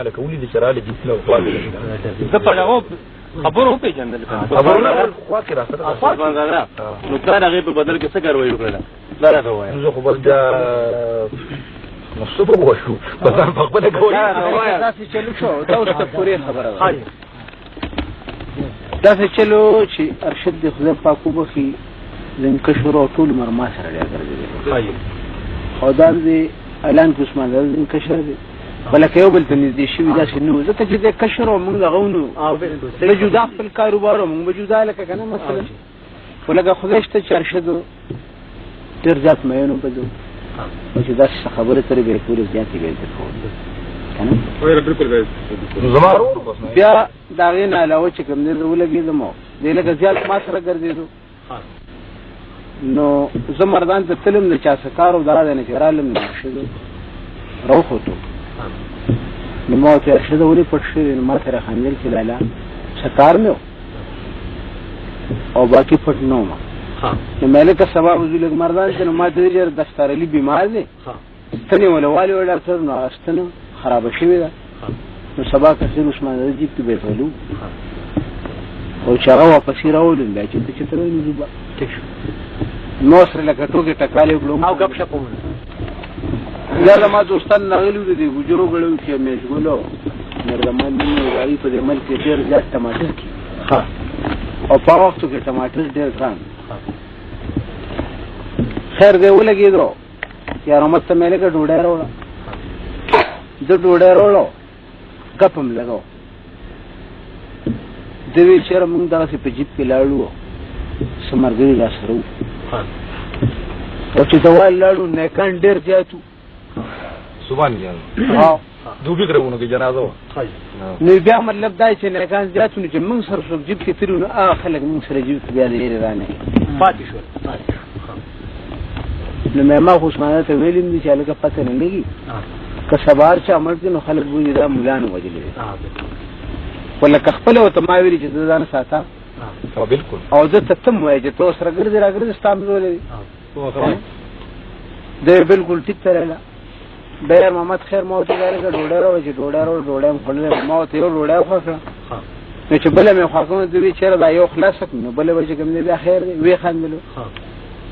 لکه ولې د چراله جسله او خواږه زه په هغه خبرو وپېژندل خبرونه خوا کې راسره نو تا هغې په بدل کې څه کاروایي وکړله دا راته ووایه زه خو بس بیا نو څه به وشو په ځان په خپله کوي داسې چلو شو دا اوس ته پورې خبره ده داسې چلو چې ارشد د خدای پاک وبخي زموږ کشر او ټول عمر ما سره ډېر ګرځېدلی او دا د اعلان کې عثمان زاده زموږ کشر دی بلکې یو بل ته نږدې شوي داسې نه وو ځکه چې دی کشر او موږ دغه ونو د جدا خپل کاروبار او موږ به جدا لکه که نه مثلا خو لکه خدای شته چې ارشدو ډېر زیات میین وبدو او چې داسې خبرې سره به یې پورې زیاتې به یې زده کول زما ورور بیا د هغې نه علاوه چې کوم دی زه ولګېدم او دی لکه زیات ما سره ګرځېدو نو زه مردان ته تلم د چا څه کار او دا دی نه چې رالم نو ارشدو راوخوتو نو ما ورته ارشده ولې پټ شوې نو ما سره خندل چې لالا څه کار مې او باقي پټ نه وم نو مې لکه سبا وځو لږ مردان ته نو ما ته ویل دفتر علي بیمار دی ستنې ولوالې وړ ډاکټر نو ستنه خرابه شوې ده نو سبا کثیر عثمان زاده جیب کې بیټولو او چې هغه واپس یې راولم بیا چې ته چې تر وینې زوبه ټیک شو نو سره لکه ټوکې ټکالې وکړو او ګپ شپ یا زما دوستان راغلي دي ګجرو غړو چې مېشګولو مردمان دي غالي په دې ملک کې ډېر زیات ټماټر کی او په وخت کې ټماټر ډېر ګران خیر دې ولګېدو یا رحمت ته مې لکه ډوډۍ راوړه د ډوډۍ راوړو ګپم لګاو دوی چېرې موږ دغسې په جیب کې لاړو څه ملګري را سره وو او چې دوال لاړو نیکان ډېر زیات وو سبحان الله دوبي کرونو کې جنازه و نو بیا مطلب دا چې نیکان زیات وو چې موږ سره څوک جیب کې تېرو نو هغه خلک موږ سره جیب کې بیا لرې رانه پاتې شول نو مې ما خو عثمان ته ویلي دي چې هلکه پته نه لګي که سبا هر چا عمل کړي نو خلک بوځي دا ملانو وجلې دي خو لکه خپله ورته ما ویلي چې زه ځان ساته بالکل او زه ته ته م وایې چې تو سره ګرځې را ګرځې ستا مې زولې دي دی بالکل ټیک ته راله بیا محمد خیر ما ورته ویل که ډوډۍ راوړه چې ډوډۍ راوړه ډوډۍ مې خوړلې ما ورته یو ډوډۍ خوښ کړه نو چې بله مې خوښ کړه دوی چېرې دا یو خلاصه کړو نو بله به چې کوم دی بیا خیر دی ویې خندلو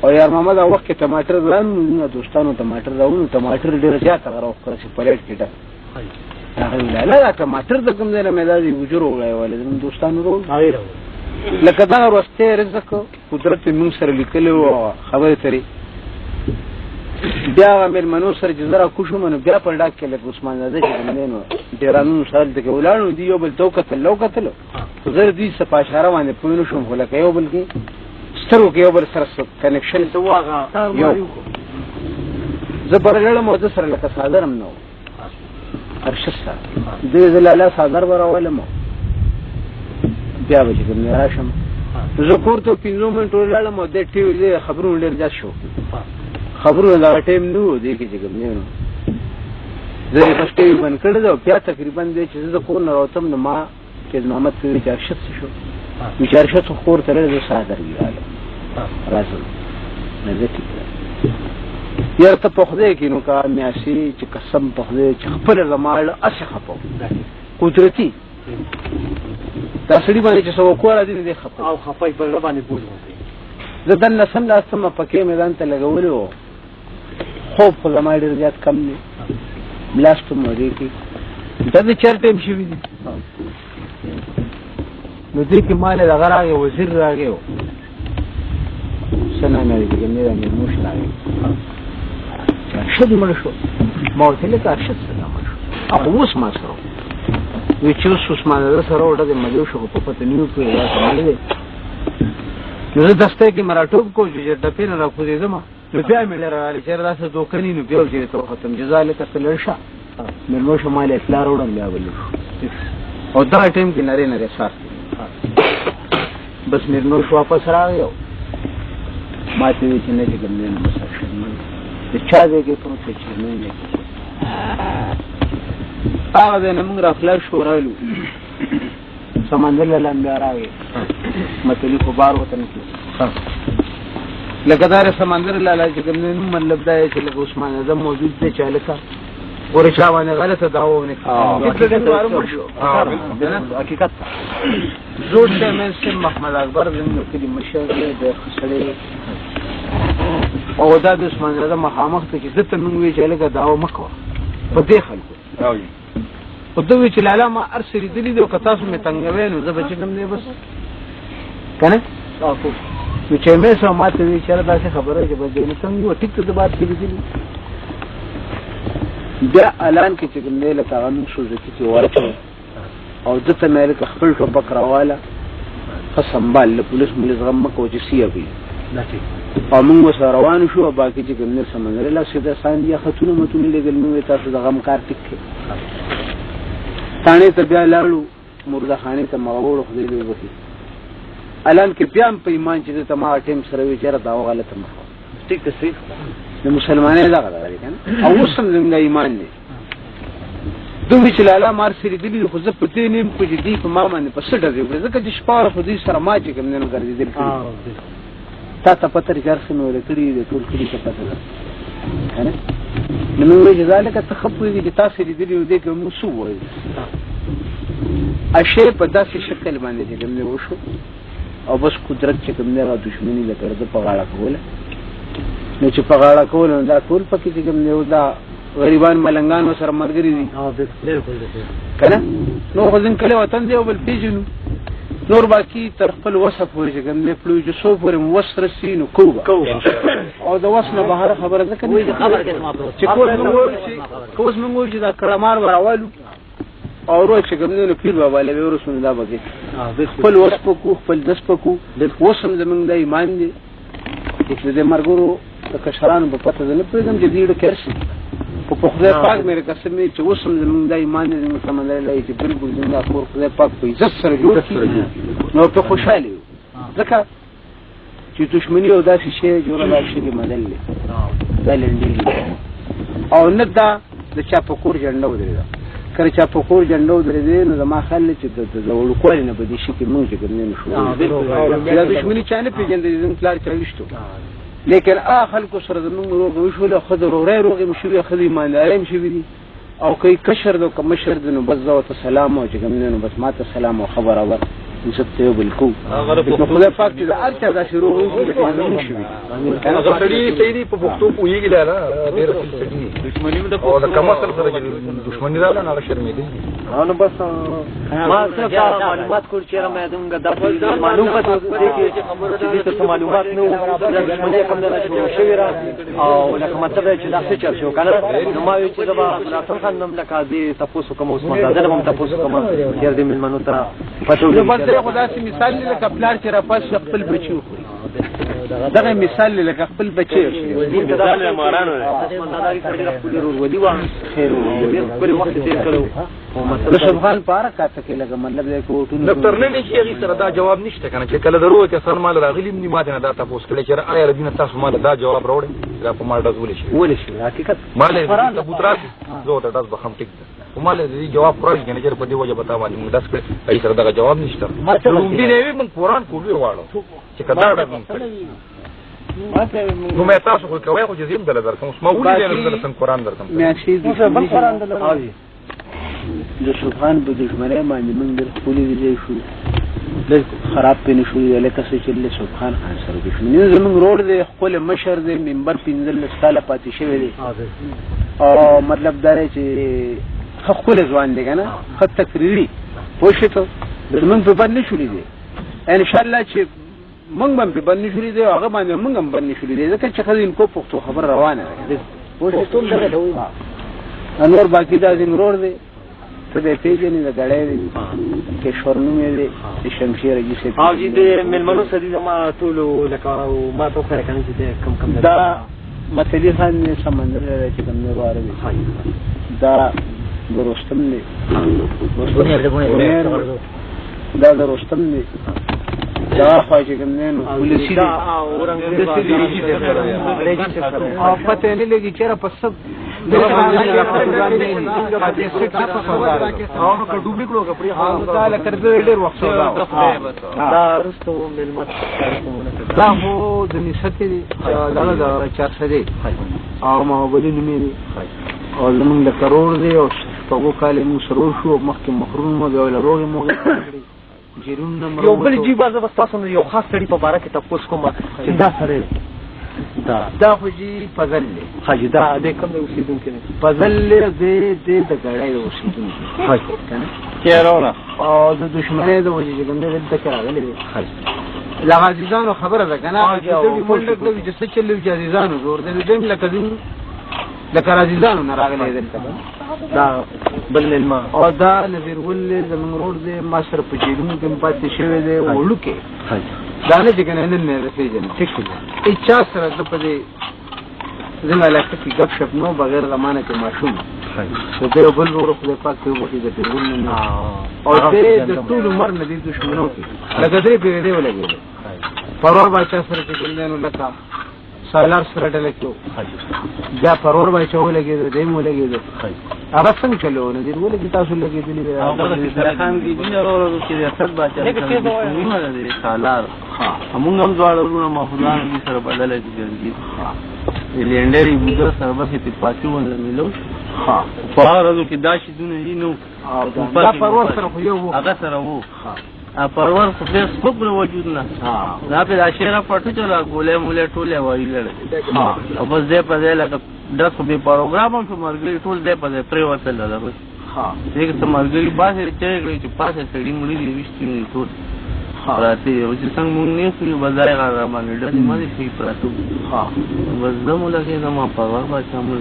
او یار محمد هغه وخت کې ټماټر رانو دوستانو ټماټر راوړو ټماټر ډېر زیات هغه راوښکړه چې پلیټ کې ډک هغه ویل لا دا ټماټر د کوم ځای نه مې دا دي وجرو وړی زموږ دوستانو راوړو لکه دغه وروستی رزق قدرت مې موږ سره لیکلی وو خبرې ترې بیا هغه مېلمنو سره چې زه راکوشم نو بیا په ډاک کې لکه عثمان زاده چې کوم دی نو ډېرانو سره هلته کې ولاړو دي یو بل ته وکتل خو زه دوی څه په اشاره باندې پوه نه شوم خو لکه یو بل کې سترګو کې یو بل سره کنیکشن یو زه برګړم او زه سره لکه صادر هم نه و ارشد سره دوی زه لالا صادر به راولم بیا به چې کوم دی راشم زه کور ته 5 منټو ولاړم او دې ټي وي خبرونه ډېر زیات شو خبرونه دغه ټایم نه و دې کې چې کوم دی نو زه یې فسټ ټي وي بند کړی دی او بیا تقریبا دی چې زه د کور نه راوتم نو ما فیض محمد ته ویلي چې ارشد څه شو وي چې ارشد خو کور ته راغلی زه صادر وي راغلم راځم نو زه ټیک ده یاره ته په خدای کې نو که میاسي چې قسم په خدای چې خپله زما اړه هسې خفه قدرتي دا سړي باندې چې څه وکړه دي دی خفه او خفه په زړه باندې پوه زه دننه سملاسته پکې مې ځان ته لګولي وو خوب خو زما ډېر زیات کم دی ملاستو مو دې کې دا د چېر ټایم شوي دي نو دې کې ما له دغه راغی وزیر راغی و څه نامې دی چې کوم دی دا میرموش راغی چې ارشد مړ شو ما ورته ویل که ارشد څنګه مړ شو هغه اوس ما سره وی چې اوس عثمان زاده سره وډه د ملو شو په پته نه وي پوهېږي دا څه مړ دی نو زه دستی کې مراټوب کو چې ډپې نه را کوزېدم نو بیا مې لره راغلي چېرې داسې دوکني نو بیا چې ته وختم جزالکه ته لږ شه مېلموشه ما له اطلاع راوړم بیا به لږ او دغه ټایم کې نرې نرې سار بس مېلموش واپس راغی او ما ته ویل چې نه چې کوم دی نو بس ارشد مړ د چا ځای کې پروت دی چې نه دی هغه ځای نه موږ را خلاص شو راغلو سمندر له لاندې راغی متلي خو بار وطن کې لکه دا سمندر لاله چې کوم دی نو مطلب دا چې لکه عثمان زاده موجود دی چې هلکه ورې چا باندې غلطه دعوه ونه حقیقت زوړ شی مې سم محمد اکبر زموږ کلي مشر دی د خسړې او دا د عثمان رضا مخامخ ته چې دته موږ وی چې لکه دعوه مکوه په دې خلکو او دوی چې لاله ما ارسل دي او که تاسو مې تنګوي نو زه به چې کوم دی بس کنه نو چې مې سم ماته وی چې دا څه خبره چې به دې څنګه و ټیک ته بات کړی دي بیا اعلان کې چې کوم دی لکه قانون شو چې ورته او دته مې لکه خپل ټوپک راواله قسم بالله پولیس ملي غم مکو چې سیابي او موږ سره روان شو او باقي چې کوم نه سمندر له سیده ساندیا خاتون متون لګل نو تاسو د غم کار ټیک ثاني ته بیا لاړو مرده خانه ته مغوړ خو دې وتی الان کې بیا په ایمان چې ته ما ټیم سره وی چیرې دا غلطه مخه ټیک ته صحیح د مسلمانانو دا غلطه ده کنه او وسم د ایمان نه دوی چې لاله مار سری دي خو زه پته نیم په دې په ما باندې په سټه دی ځکه چې شپاره خو دې سره ما چې کوم نه ګرځیدل تا ته پته ریګرسن ولکړي د ټول کلی څه پته ده کنه نو موږ چې ځاله که تخپوي دي تاسو دې دې کوم سو وایي اشی په داسې شکل باندې چې کوم نه وشو او بس قدرت چې کوم نه را دښمنی لکه د په غاړه کوله نو چې په غاړه کوله دا ټول پکې چې کوم نه دا غریبان ملنګان سره مرګري دي کنه نو غزن کله وطن دی او بل پیژنو نور باقی تر خپل وصف ورې چې کوم نه پلو جو سو پورې وسر سینو کوبا او د وسنه بهر خبره ده کنه چې کوس موږ چې دا کرامار راوالو او روح چې کوم نه پیر بابا له رسول الله بګي خپل وصف کو خپل دس پکو د وسم زمونږ د ایمان دي چې د مرګورو د کشرانو په پته نه پرېږم چې دیړه کړشي په خدای پاک مې قسم دی چې وسم زمونږ د ایمان دي سمندر لای چې بالکل زنده کور خدای پاک په عزت سره جوړ نو په خوشاله ځکه چې دښمنی او داسې شی جوړه راشي کې مدل دلندې او نه دا د چا په کور جنډه ودرېده کله چې په کور جنډه ودرېده نو زما خل چې د زول کول نه بده شي کې موږ ګرنه نشو دا دښمنی چا نه پیژندې زم پلار چلشتو لیکن خلکو سره زموږ روغ وشو له خضر اورې روغ مشوي خدي ایمانداري مشوي دي او کوي کشر دو کوم مشر دنو بس زو ته سلام او چې ګمنه نو بس ماته سلام او خبر اور نسبته بالکو نو خدای پاک چې ارچا دا شروع وشي مشوي انا غفړي سيدي په پښتو کویږي دا ډېر دښمنی د او د کماسل سره دښمنی دا نه شرمېدل نو بس ما صرف معلومات کول چې را مې دمګه د معلومات دې کې چې معلومات نو دښمنی کوم نه شوی را او لکه مطلب چې دا څه چل شو کنه نو ما وی چې دا خپل خندم لکه دې تاسو کوم عثمان دا هم تاسو کوم ډېر دې ملمنو تر پټو دې خدا سي مثال لکه پلار چې را پاس خپل بچو دغه مثال لکه خپل بچي دې دا مارانو عثمان دا لري خپل ورور ودی و خیر خپل وخت تیر کړو د سبحان پاره کاته کې لګه مطلب دې کوټو ډاکټر نه نشي هغه سره دا جواب نشته کنه چې کله درو کې سر مال راغلی ني ماته نه دا تاسو کله چې آیا ردینه تاسو مال دا جواب راوړي دا په مال دزول شي حقیقت مال دې بوترات زه ته تاسو بخم ټیک ده مال دې جواب راوړي کنه چې په دې وجه پتا باندې موږ داس کړی ای سره دا جواب نشته دې نه موږ قرآن کولی واړو چې کدا نو مې تاسو کوی خو جزیم دل درکم اوس ما ولې نه درسم قرآن درکم مې شي دې قرآن دل د سبحان په دښمنه باندې موږ د خپل دې شو لږ خراب پینې شو لکه چې له سبحان خان سره دښمنه زموږ روډ دې خپل مشر دې منبر پینځل ساله پاتې شوی دی او مطلب دا چې خپل ځوان دی کنه خط تقریری پوښتو زموږ په باندې شولې دي ان شاء الله چې موږ په باندې شولې دي هغه باندې موږ هم باندې شولې دي ځکه چې خزین کو پښتو خبر روانه ده پوښتو دغه دوی انور باقی دا زموږ روډ دی ته دې پیژنې د غړې کې شورنومې دي شمشیر دې څه او دې ملمنو سدي ما ټول لکه ما ته سره کنه چې کم دا متلی خان سمندر چې کوم نه واره دي دا رستم دی دا رستم دی دا خواهی کوم نه پولیسی دی او پته نه لګي چې را پسب دا ډوبلیکو کپړي دا لکه ډېر وخت دا رستو ملمت دا هو د نسته دی دا 400 دی او ما ولې نمې او زمونږ د کروڑ دی او شپږو کالې موږ سرور شو مخکې مخرون مو بیا ویله روغې موغې کړې جیرون نه یو بل جی بازه بس تاسو نه یو خاص سړي په باره کې تپوس کوم چې دا سړی دا خو جی فضل دی حاجي دا د کوم د اوسېدونکي دی فضل دی د ګړی د اوسېدونکي حاجي کنه چیرونه او د دشمنۍ د وجې چې کوم دی دلته کې راغلی دی له عزیزانو خبره ده که نه چې دوی منډه کوي چې څه چلوي چې عزیزانو زور دی دوی لکه عزیزانو نه راغلی دلته دا بل مېلمه او دا نظیر ګل زموږ ورور دی ما سره په جیلونو کې هم پاتې شوی دی وړوکی دا نه چې که نه نن مې رسېږم ټیک شو هېچا سره زه په دې زموږ علاقه کې ګپ شپ نه بغیر له ما نه چې ماشوم د ده یو بل ورور خدای پاک ته وبخښي د پیرګل نه او دی د ټول عمر نه دې دشمنو کې لکه درې پېرې ولګېدو پرور باچا سره چې کوم دی نو لکه سالار سره ډله کې بیا پرور باچا ولګېدو دی هم ولګېدو هغه څنګه چلو نظیر ولګي تاسو لګېدلي خان کې دین ورو کې ریاست باچا دی سالار موږ هم دواړه ورونه محفوظان دي سره بدل دي لینډري بوده سره به په پاتې ونه ملو په هغه کې دا شي دونه دي نو دا پرور سره خو یو هغه سره وو پرور خو په سپک وجود نه دا په اشاره پټو چلا ګولې مولې ټوله وایي لړ او بس دې په دې لکه د خو په پروګرام هم مرګري ټول دې په دې پرې وصل ده ها دې ته مرګري باسه چې پاسه سړي مړي دي وشتي ټول راته او چې څنګه مونږ نه سوي بازار غا باندې ډېر مالي شي پراتو بس زموږ لګي زمو په ور باندې شامل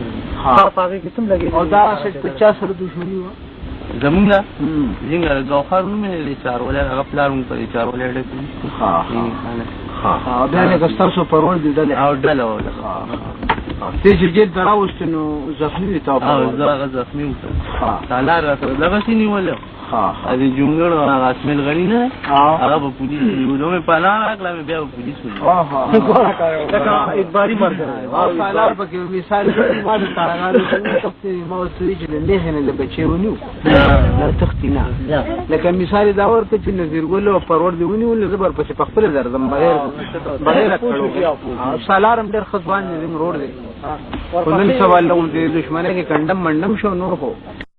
پاګه کې تم لګي او دا څه 50 سره دښمنی و زمونږ څنګه غوخر نو مې چار ولا هغه پلان په چار ولا ډېر بیا نه کستاسو پرور دي دا او ډله ولا ته چې جې دراوست نو زخمی دي تاسو او زه زخمی وم تعالی را سره دغه شي نیول ا دې جونګړ او اسمل غنی نه هغه په پولیس نیولو مې پانا راغله مې بیا په پولیس ګوره کاوه اجباري مرګ او سالار په کې مثال ما د تارغانو څخه ما وسري چې له نه نه بچي ونیو لا تختینا لکه مثال دا ورته چې نظیر ګل او پرور دی ونیو له زبر په خپل درځم بغیر کړو سالار هم ډېر خزوان دې روډ دی ونن سوال له دې دشمنه کې کندم منډم شو نور هو